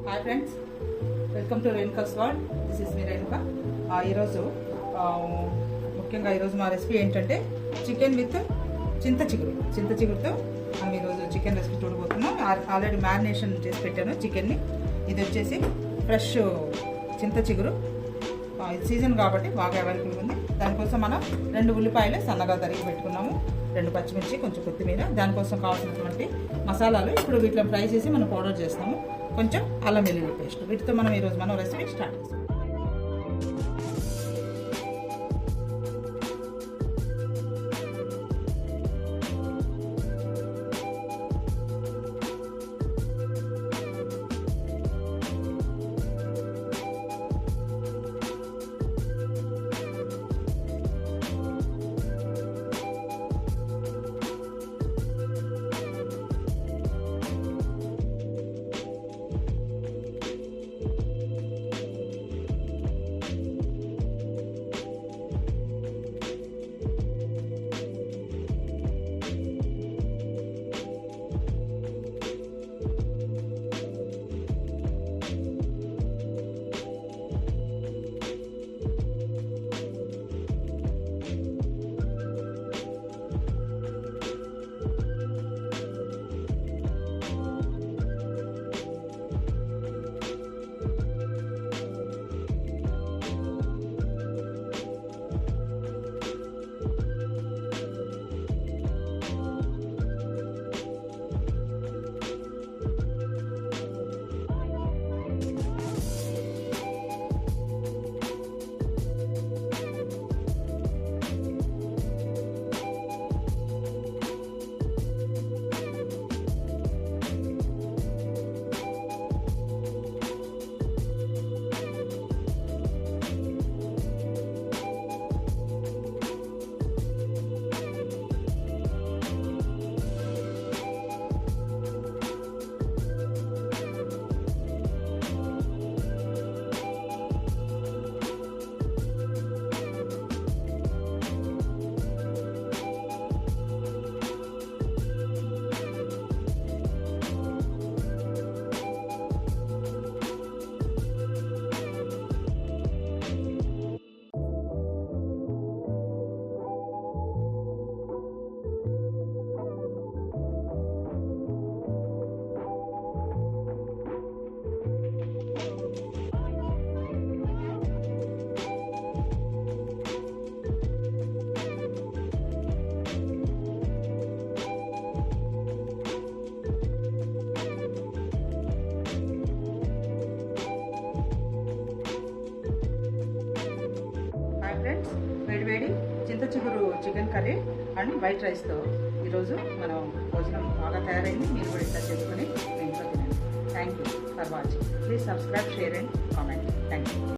Hi friends, welcome to Renuka's world. This is me Renuka. ఈరోజు ముఖ్యంగా ఈరోజు మా రెసిపీ ఏంటంటే చికెన్ విత్ చింత చిగురుతో మనం ఈరోజు చికెన్ రెసిపీ చూడబోతున్నాం. ఆల్రెడీ మ్యారినేషన్ చేసి పెట్టాను చికెన్ని. ఇది వచ్చేసి ఫ్రెష్ చింత చిగురు. ఇది సీజన్ కాబట్టి బాగా అవైలబుల్గా ఉంది. దానికోసం మనం 2 ఉల్లిపాయలు సన్నగా తరిగి పెట్టుకున్నాము, 2 పచ్చిమిర్చి, కొంచెం కొత్తిమీర. దానికోసం కావాల్సినటువంటి మసాలాలు ఇప్పుడు వీటిలో ఫ్రై చేసి మనం పౌడర్ చేస్తాము. కొంచెం అల్లం వెల్లుల్లి పేస్ట్. వీటితో మనం ఈరోజు రెసిపీ స్టార్ట్ చేస్తాం. ఫ్రెండ్స్, వేడి చింత చిగురు చికెన్ కర్రీ అండ్ వైట్ రైస్తో ఈరోజు మనం భోజనం బాగా తయారైంది. మీరు కూడా ఇట్లా చేసుకొని ఇంట్లో తినండి. Thank you for watching. Please subscribe, share and comment. Thank you.